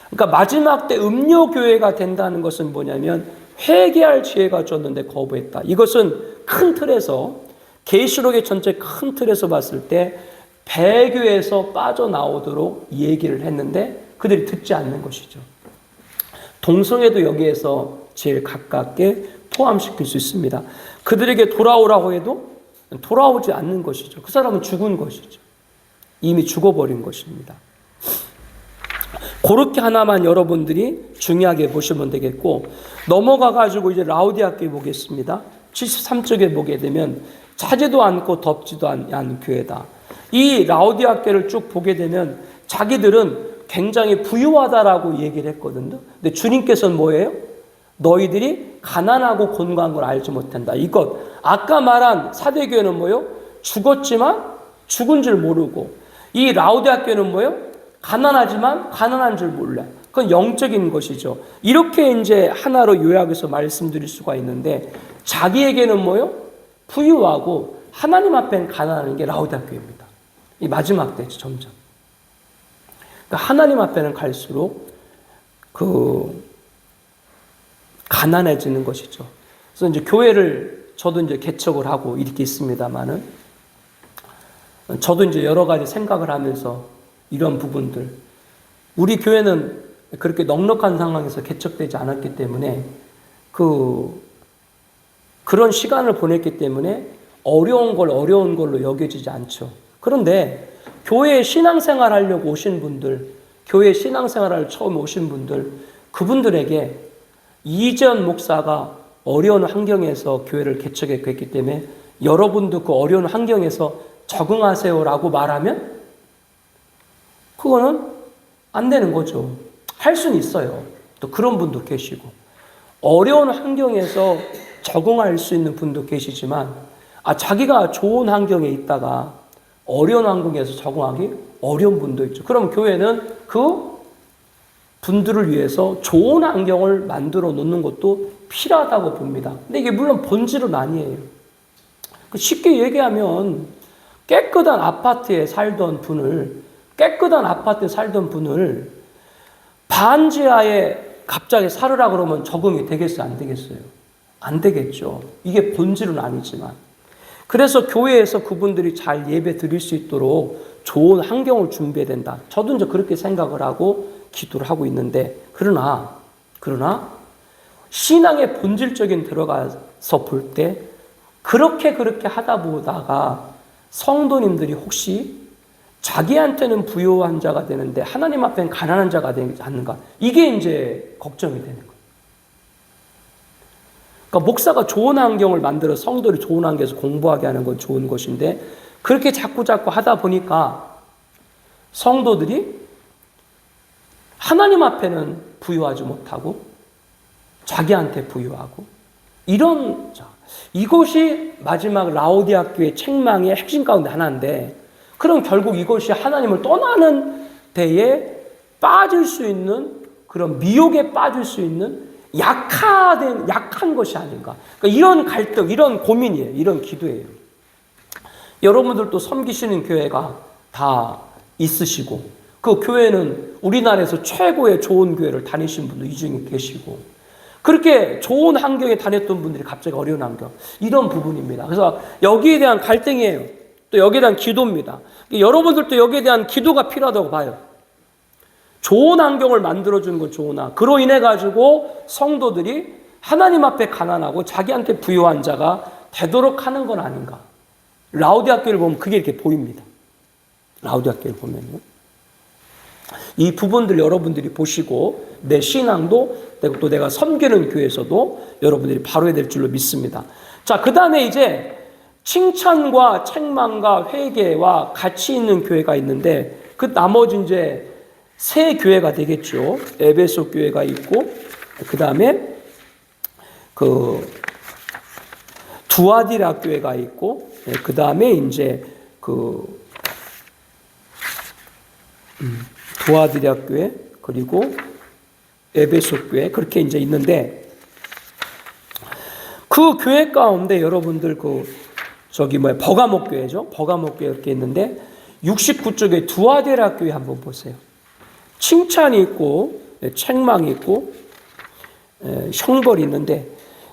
그러니까 마지막 때 음료교회가 된다는 것은 뭐냐면 회개할 기회가 줬는데 거부했다. 이것은 큰 틀에서 계시록의 전체 큰 틀에서 봤을 때 배교에서 빠져나오도록 얘기를 했는데 그들이 듣지 않는 것이죠. 동성애도 여기에서 제일 가깝게 포함시킬 수 있습니다. 그들에게 돌아오라고 해도 돌아오지 않는 것이죠. 그 사람은 죽은 것이죠. 이미 죽어버린 것입니다. 그렇게 하나만 여러분들이 중요하게 보시면 되겠고, 넘어가가지고 이제 라오디아 교회 보겠습니다. 73쪽에 보게 되면 차지도 않고 덥지도 않은 교회다. 이 라오디아 교회를 쭉 보게 되면 자기들은 굉장히 부유하다라고 얘기를 했거든요. 근데 주님께서는 뭐예요? 너희들이 가난하고 곤고한 걸 알지 못한다. 이것 아까 말한 사대교회는 뭐요? 죽었지만 죽은 줄 모르고, 이 라우디아 교회는 뭐요? 가난하지만 가난한 줄 몰라. 그건 영적인 것이죠. 이렇게 이제 하나로 요약해서 말씀드릴 수가 있는데, 자기에게는 뭐요? 부유하고 하나님 앞엔 가난한 게 라우디아 교회입니다. 이 마지막 때죠, 점점. 그러니까 하나님 앞에는 갈수록 가난해지는 것이죠. 그래서 이제 교회를 저도 이제 개척을 하고 이렇게 있습니다만은, 저도 이제 여러 가지 생각을 하면서 이런 부분들, 우리 교회는 그렇게 넉넉한 상황에서 개척되지 않았기 때문에 그런 시간을 보냈기 때문에 어려운 걸 어려운 걸로 여겨지지 않죠. 그런데 교회에 신앙생활 하려고 오신 분들, 교회 신앙생활을 처음 오신 분들, 그분들에게 이재현 목사가 어려운 환경에서 교회를 개척했기 때문에 여러분도 그 어려운 환경에서 적응하세요라고 말하면 그거는 안 되는 거죠. 할 수는 있어요. 또 그런 분도 계시고, 어려운 환경에서 적응할 수 있는 분도 계시지만, 자기가 좋은 환경에 있다가 어려운 환경에서 적응하기 어려운 분도 있죠. 그럼 교회는 그 분들을 위해서 좋은 환경을 만들어 놓는 것도 필요하다고 봅니다. 근데 이게 물론 본질은 아니에요. 쉽게 얘기하면 깨끗한 아파트에 살던 분을 반지하에 갑자기 살으라 그러면 적응이 되겠어요? 안 되겠어요? 안 되겠죠. 이게 본질은 아니지만. 그래서 교회에서 그분들이 잘 예배 드릴 수 있도록 좋은 환경을 준비해야 된다. 저도 이제 그렇게 생각을 하고 기도를 하고 있는데, 그러나 신앙의 본질적인 들어가서 볼 때 그렇게 하다 보다가 성도님들이 혹시 자기한테는 부유한 자가 되는데 하나님 앞엔 가난한 자가 되지 않는가, 이게 이제 걱정이 되는 거예요. 그러니까 목사가 좋은 환경을 만들어 성도들이 좋은 환경에서 공부하게 하는 건 좋은 것인데, 그렇게 자꾸 하다 보니까 성도들이 하나님 앞에는 부유하지 못하고 자기한테 부유하고, 이것이 마지막 라오디아 교회 책망의 핵심 가운데 하나인데, 그럼 결국 이것이 하나님을 떠나는 데에 빠질 수 있는, 그런 미혹에 빠질 수 있는 약한 것이 아닌가. 그러니까 이런 갈등, 이런 고민이에요. 이런 기도예요. 여러분들도 섬기시는 교회가 다 있으시고, 그 교회는 우리나라에서 최고의 좋은 교회를 다니신 분도 이 중에 계시고, 그렇게 좋은 환경에 다녔던 분들이 갑자기 어려운 환경, 이런 부분입니다. 그래서 여기에 대한 갈등이에요. 또 여기에 대한 기도입니다. 여러분들도 여기에 대한 기도가 필요하다고 봐요. 좋은 환경을 만들어주는 건 좋으나, 그로 인해 가지고 성도들이 하나님 앞에 가난하고 자기한테 부유한 자가 되도록 하는 건 아닌가. 라오디아 교회를 보면 그게 이렇게 보입니다. 라오디아 교회를 보면요. 이 부분들 여러분들이 보시고, 내 신앙도 또 내가 섬기는 교회에서도 여러분들이 바로해야 될 줄로 믿습니다. 자, 그 다음에 이제 칭찬과 책망과 회개와 같이 있는 교회가 있는데, 그 나머지 이제 세 교회가 되겠죠. 에베소 교회가 있고, 그 다음에 두아디라 교회가 있고, 그 다음에 이제 두아디라 교회, 그리고 에베소 교회, 그렇게 이제 있는데, 그 교회 가운데 여러분들 버가목 교회죠. 버가목 교회 이렇게 있는데, 69쪽에 두아디라 교회 한번 보세요. 칭찬이 있고 책망이 있고 형벌이 있는데,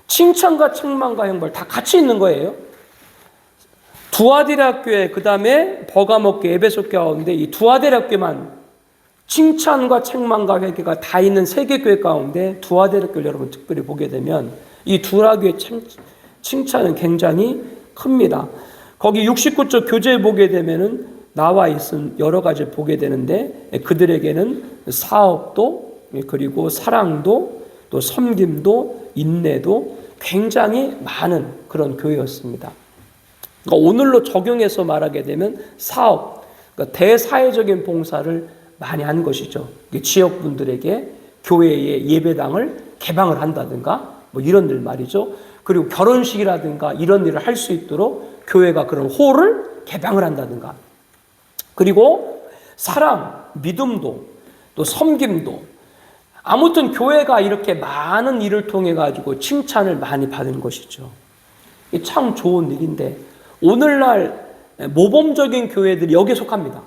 칭찬과 책망과 형벌 다 같이 있는 거예요. 두아디라 교회, 그 다음에 버가목 교회, 에베소 교회 가운데 이 두아디라 교회만 칭찬과 책망과 회개가 다 있는 세 개 교회 가운데 두아디라 교회 여러분 특별히 보게 되면 이 두아디라 교회 칭찬은 굉장히 큽니다. 거기 69쪽 교재에 보게 되면은 나와 있은 여러 가지 보게 되는데, 그들에게는 사업도, 그리고 사랑도, 또 섬김도, 인내도 굉장히 많은 그런 교회였습니다. 그러니까 오늘로 적용해서 말하게 되면 사업, 그러니까 대사회적인 봉사를 많이 한 것이죠. 지역분들에게 교회의 예배당을 개방을 한다든가 뭐 이런 일 말이죠. 그리고 결혼식이라든가 이런 일을 할 수 있도록 교회가 그런 홀을 개방을 한다든가. 그리고 사랑, 믿음도 또 섬김도 아무튼 교회가 이렇게 많은 일을 통해 가지고 칭찬을 많이 받은 것이죠. 이게 참 좋은 일인데 오늘날 모범적인 교회들이 여기에 속합니다.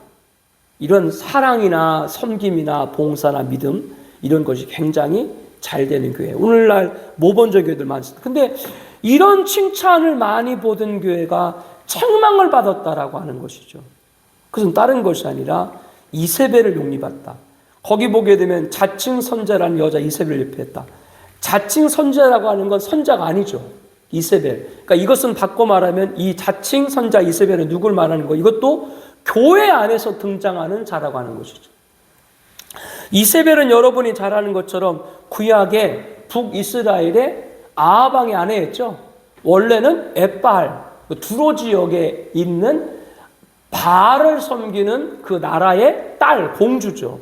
이런 사랑이나 섬김이나 봉사나 믿음 이런 것이 굉장히 잘 되는 교회. 오늘날 모범적 교회들 많습니다. 근데 이런 칭찬을 많이 받은 교회가 책망을 받았다라고 하는 것이죠. 그것은 다른 것이 아니라 이세벨을 용립했다. 거기 보게 되면 자칭 선자라는 여자 이세벨을 옆에했다. 자칭 선자라고 하는 건 선자가 아니죠. 이세벨. 그러니까 이것은 바꿔 말하면 이 자칭 선자 이세벨은 누굴 말하는 거? 이것도 교회 안에서 등장하는 자라고 하는 것이죠. 이세벨은 여러분이 잘 아는 것처럼 구약의 북이스라엘의 아하방의 아내였죠. 원래는 엣바알, 두로 지역에 있는 바알을 섬기는 그 나라의 딸, 공주죠.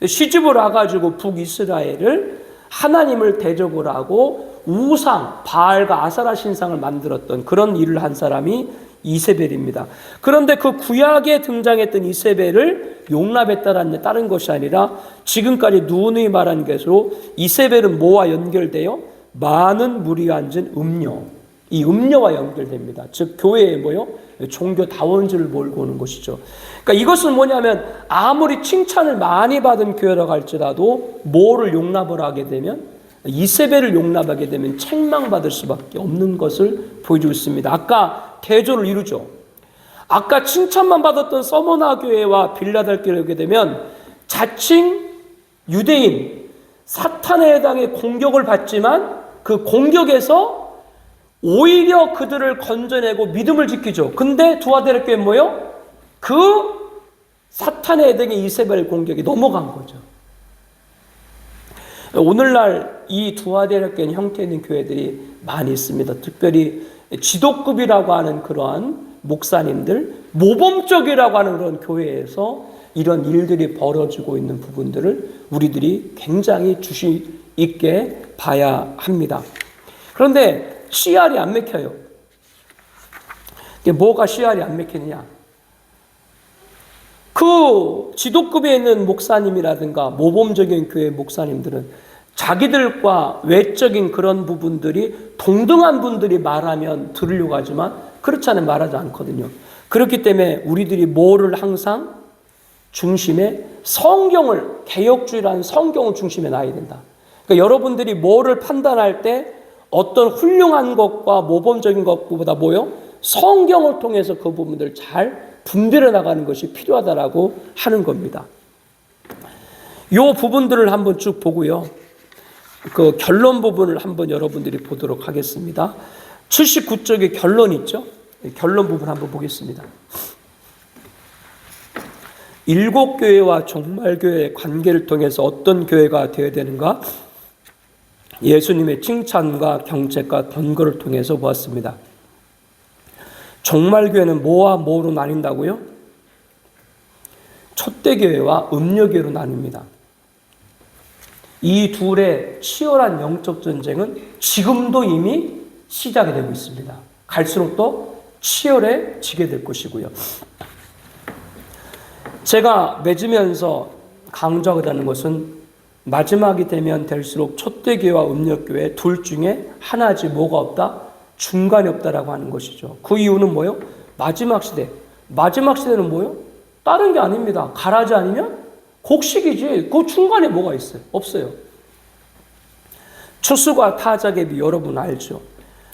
시집을 와가지고 북이스라엘을 하나님을 대적을 하고 우상, 바알과 아사라 신상을 만들었던 그런 일을 한 사람이 이세벨입니다. 그런데 그 구약에 등장했던 이세벨을 용납했다는 다른 것이 아니라 지금까지 누누이 말한 것으로 이세벨은 뭐와 연결되어 많은 무리가 앉은 음녀, 이 음녀와 연결됩니다. 즉 교회에 뭐요? 종교다원주를 몰고 오는 것이죠. 그러니까 이것은 뭐냐면 아무리 칭찬을 많이 받은 교회라고 할지라도 뭐를 용납을 하게 되면 이세벨을 용납하게 되면 책망받을 수밖에 없는 것을 보여주고 있습니다. 아까 대조를 이루죠. 아까 칭찬만 받았던 서머나 교회와 빌라델피아를 보게 되면 자칭 유대인 사탄에 해당해 공격을 받지만 그 공격에서 오히려 그들을 건져내고 믿음을 지키죠. 근데 두아데르교회는 뭐예요? 그 사탄에 해당해 이세벨 공격이 넘어간 거죠. 오늘날 이 두아데르교회 형태 있는 교회들이 많이 있습니다. 특별히 지도급이라고 하는 그러한 목사님들, 모범적이라고 하는 그런 교회에서 이런 일들이 벌어지고 있는 부분들을 우리들이 굉장히 주의 있게 봐야 합니다. 그런데 CR이 안 맥혀요. 이게 뭐가 CR이 안 맥히느냐? 그 지도급에 있는 목사님이라든가 모범적인 교회 목사님들은 자기들과 외적인 그런 부분들이 동등한 분들이 말하면 들으려고 하지만 그렇지 않으면 말하지 않거든요. 그렇기 때문에 우리들이 뭐를 항상 중심에 성경을, 개혁주의라는 성경을 중심에 놔야 된다. 그러니까 여러분들이 뭐를 판단할 때 어떤 훌륭한 것과 모범적인 것보다 뭐요? 성경을 통해서 그 부분들을 잘 분별해 나가는 것이 필요하다라고 하는 겁니다. 이 부분들을 한번 쭉 보고요. 그 결론 부분을 한번 여러분들이 보도록 하겠습니다. 79쪽에 결론 있죠? 결론 부분 한번 보겠습니다. 7교회와 종말교회의 관계를 통해서 어떤 교회가 되어야 되는가? 예수님의 칭찬과 경책과 권고를 통해서 보았습니다. 종말교회는 뭐와 뭐로 나뉜다고요? 촛대교회와 음녀교회로 나뉩니다. 이 둘의 치열한 영적 전쟁은 지금도 이미 시작이 되고 있습니다. 갈수록 더 치열해지게 될 것이고요. 제가 맺으면서 강조하고자 것은 마지막이 되면 될수록 촛대교회와 음력교회 둘 중에 하나지 뭐가 없다? 중간이 없다라고 하는 것이죠. 그 이유는 뭐예요? 마지막 시대. 마지막 시대는 뭐예요? 다른 게 아닙니다. 가라지 아니면 곡식이지. 그 중간에 뭐가 있어요? 없어요. 추수가 타작의 여러분 알죠?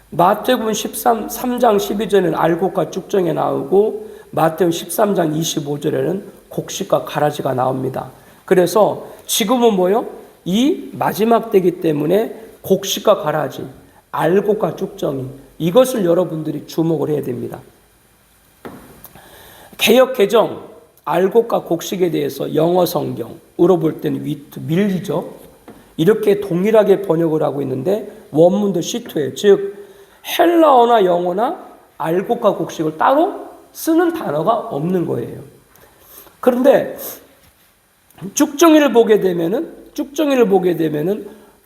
마태복음 3장 12절에는 알곡과 쭉정이 나오고 마태복음 13장 25절에는 곡식과 가라지가 나옵니다. 그래서 지금은 뭐요? 이 마지막 때이기 때문에 곡식과 가라지, 알곡과 쭉정이 이것을 여러분들이 주목을 해야 됩니다. 개역 개정, 알곡과 곡식에 대해서 영어 성경으로 볼 때는 위트, 밀리죠. 이렇게 동일하게 번역을 하고 있는데 원문도 시토예요. 즉 헬라어나 영어나 알곡과 곡식을 따로 쓰는 단어가 없는 거예요. 그런데 쭉정이를 보게 되면은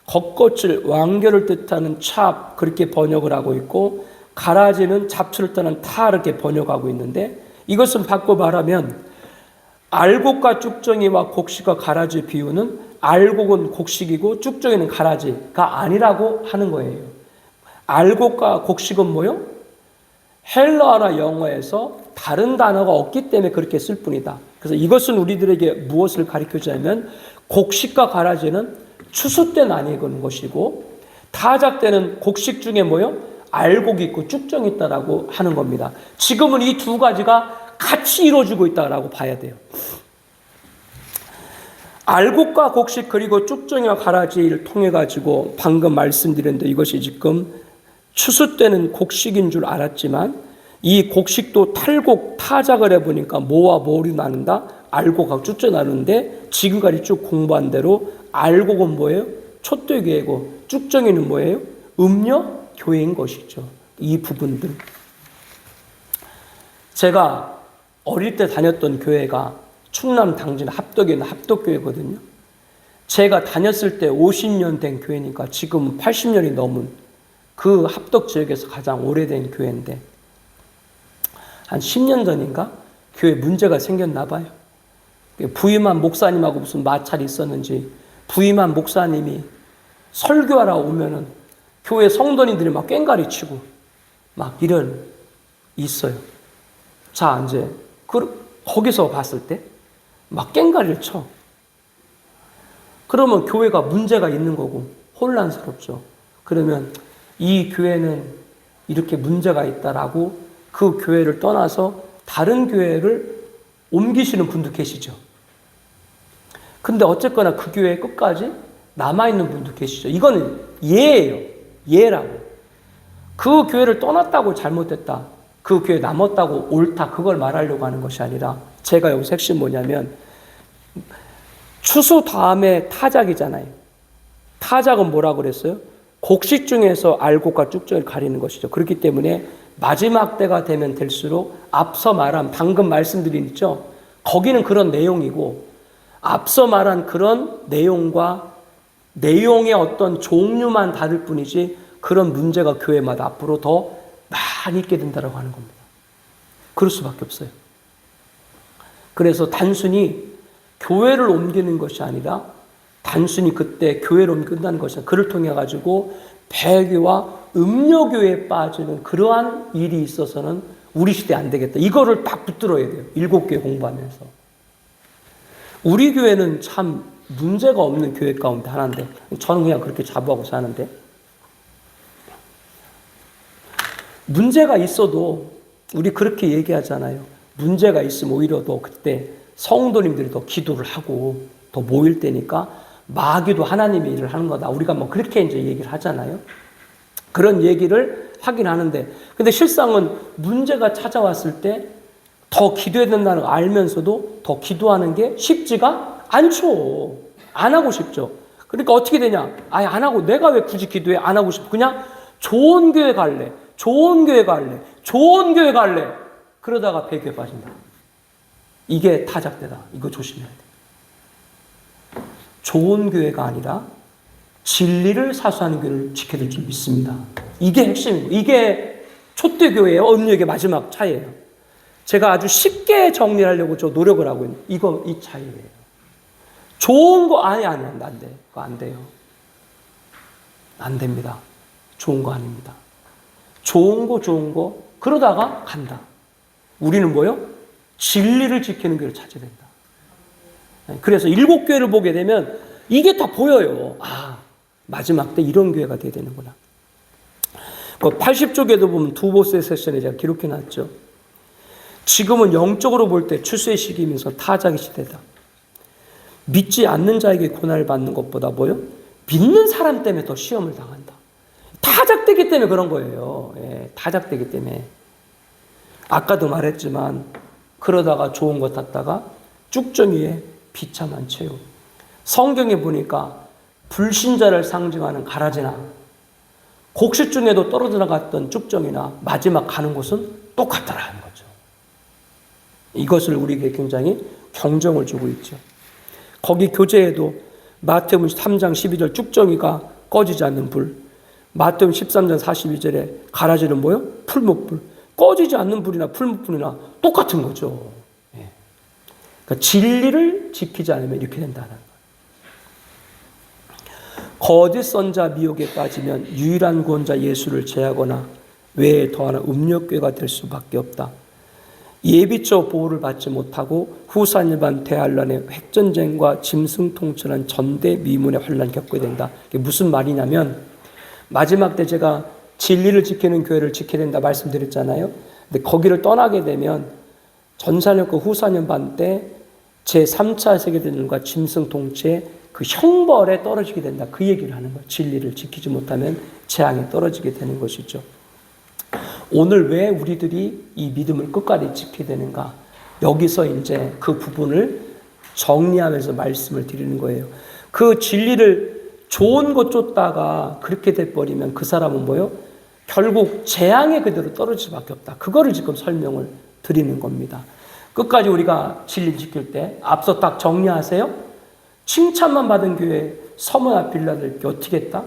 겉꽃을 완결을 뜻하는 찹 그렇게 번역을 하고 있고 가라지는 잡초를 떠난 타 이렇게 번역하고 있는데 이것은 바꿔 말하면 알곡과 쭉정이와 곡식과 가라지 비유는 알곡은 곡식이고 쭉정이는 가라지가 아니라고 하는 거예요. 알곡과 곡식은 뭐요? 헬라어나 영어에서 다른 단어가 없기 때문에 그렇게 쓸 뿐이다. 그래서 이것은 우리들에게 무엇을 가르쳐주냐면 곡식과 가라지는 추수 때 나뉘는 것이고 타작 때는 곡식 중에 뭐요? 알곡이 있고 쭉정이 있다라고 하는 겁니다. 지금은 이 두 가지가 같이 이루어지고 있다라고 봐야 돼요. 알곡과 곡식 그리고 쭉정이와 가라지를 통해 가지고 방금 말씀드렸는데 이것이 지금 추수 때는 곡식인 줄 알았지만 이 곡식도 탈곡 타작을 해보니까 뭐와 뭐로 나눈다? 알곡하고 쭉정 나누는데 지금까지 쭉 공부한 대로 알곡은 뭐예요? 촛대교회고 쭉정이는 뭐예요? 음녀 교회인 것이죠. 이 부분들. 제가 어릴 때 다녔던 교회가 충남 당진 합덕에 있는 합덕교회거든요. 제가 다녔을 때 50년 된 교회니까 지금 80년이 넘은 그 합덕 지역에서 가장 오래된 교회인데 한 10년 전인가 교회 문제가 생겼나 봐요. 부임한 목사님하고 무슨 마찰이 있었는지 부임한 목사님이 설교하러 오면은 교회 성도님들이 막 꽹가리 치고 막 이런 있어요. 자, 이제 거기서 봤을 때 막 꽹가리를 쳐. 그러면 교회가 문제가 있는 거고 혼란스럽죠. 그러면 이 교회는 이렇게 문제가 있다라고 그 교회를 떠나서 다른 교회를 옮기시는 분도 계시죠. 근데 어쨌거나 그 교회 끝까지 남아있는 분도 계시죠. 이거는 예예요. 예라고. 그 교회를 떠났다고 잘못됐다. 그 교회에 남았다고 옳다. 그걸 말하려고 하는 것이 아니라 제가 여기서 핵심 뭐냐면 추수 다음에 타작이잖아요. 타작은 뭐라고 그랬어요? 곡식 중에서 알곡과 쭉정을 가리는 것이죠. 그렇기 때문에 마지막 때가 되면 될수록 앞서 말한 방금 말씀드린 있죠. 거기는 그런 내용이고 앞서 말한 그런 내용과 내용의 어떤 종류만 다를 뿐이지 그런 문제가 교회마다 앞으로 더 많이 있게 된다고 하는 겁니다. 그럴 수밖에 없어요. 그래서 단순히 교회를 옮기는 것이 아니라 단순히 그때 교회를 옮긴다는 것이 아니라 그를 통해 가지고 배교와 음료교회에 빠지는 그러한 일이 있어서는 우리 시대에 안 되겠다. 이거를 딱 붙들어야 돼요. 7교회 공부하면서. 우리 교회는 참 문제가 없는 교회 가운데 하나인데 저는 그냥 그렇게 자부하고 사는데 문제가 있어도 우리 그렇게 얘기하잖아요. 문제가 있으면 오히려 더 그때 성도님들이 더 기도를 하고 더 모일 때니까 마귀도 하나님의 일을 하는 거다. 우리가 뭐 그렇게 이제 얘기를 하잖아요. 그런 얘기를 하긴 하는데 근데 실상은 문제가 찾아왔을 때 더 기도해야 된다는 거 알면서도 더 기도하는 게 쉽지가 않죠. 안 하고 싶죠. 그러니까 어떻게 되냐? 아예 안 하고 내가 왜 굳이 기도해? 안 하고 싶어. 그냥 좋은 교회 갈래. 좋은 교회 갈래. 좋은 교회 갈래. 그러다가 배교에 빠진다. 이게 타작되다. 이거 조심해야 돼. 좋은 교회가 아니라 진리를 사수하는 교회를 지켜야 될 줄 믿습니다. 이게 핵심이고 이게 촛대교회의 음료의 마지막 차이예요. 제가 아주 쉽게 정리하려고 저 노력을 하고 있는 이 차이예요. 좋은 거 안 돼. 그거 안 돼요. 안 됩니다. 좋은 거 아닙니다. 좋은 거 그러다가 간다. 우리는 뭐요? 진리를 지키는 교회를 찾아야 된다. 그래서 7교회를 보게 되면 이게 다 보여요. 아, 마지막 때 이런 교회가 돼야 되는구나. 80쪽에도 보면 두 보스의 세션에 제가 기록해 놨죠. 지금은 영적으로 볼 때 추수의 시기이면서 타작의 시대다. 믿지 않는 자에게 고난을 받는 것보다 뭐요? 믿는 사람 때문에 더 시험을 당한다. 타작되기 때문에 그런 거예요. 예, 타작되기 때문에. 아까도 말했지만 그러다가 좋은 것 탔다가 쭉정이에 비참한 채요. 성경에 보니까 불신자를 상징하는 가라지나 곡식 중에도 떨어져 나갔던 쭉정이나 마지막 가는 곳은 똑같다라는 거죠. 이것을 우리에게 굉장히 경종을 주고 있죠. 거기 교재에도 마태복음 3장 12절 쭉정이가 꺼지지 않는 불. 마태복음 13장 42절에 가라지는 뭐요? 풀무불. 꺼지지 않는 불이나 풀무불이나 똑같은 거죠. 예. 그러니까 진리를 지키지 않으면 이렇게 된다는 거예요. 거짓 선자 미혹에 빠지면 유일한 구원자 예수를 제하거나 외에 더하나 음욕괴가 될 수밖에 없다. 예비적 보호를 받지 못하고 후산 일반 대환란의 핵전쟁과 짐승통천한 전대미문의 환란 겪게 된다. 이게 무슨 말이냐면 마지막 때 제가 진리를 지키는 교회를 지켜야 된다 말씀드렸잖아요. 근데 거기를 떠나게 되면 전산역과 후산연반 때 제3차 세계대전과 짐승통치의 그 형벌에 떨어지게 된다. 그 얘기를 하는 거예요. 진리를 지키지 못하면 재앙에 떨어지게 되는 것이죠. 오늘 왜 우리들이 이 믿음을 끝까지 지켜야 되는가? 여기서 이제 그 부분을 정리하면서 말씀을 드리는 거예요. 그 진리를 좋은 것 쫓다가 그렇게 돼버리면 그 사람은 뭐요? 결국 재앙에 그대로 떨어질 수밖에 없다. 그거를 지금 설명을 드리는 겁니다. 끝까지 우리가 진리 지킬 때 앞서 딱 정리하세요. 칭찬만 받은 교회 서머나 빌라들 어떻게 했다?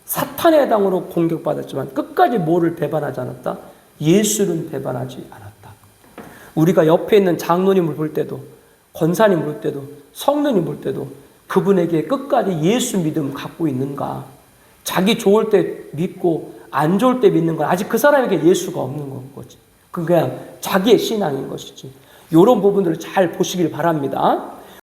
사탄의 해당으로 공격받았지만 끝까지 뭐를 배반하지 않았다? 예수는 배반하지 않았다. 우리가 옆에 있는 장로님을 볼 때도 권사님을 볼 때도 성도님 볼 때도 그분에게 끝까지 예수 믿음 갖고 있는가? 자기 좋을 때 믿고 안 좋을 때 믿는 건 아직 그 사람에게 예수가 없는 거지. 그냥 자기의 신앙인 것이지. 이런 부분들을 잘 보시길 바랍니다.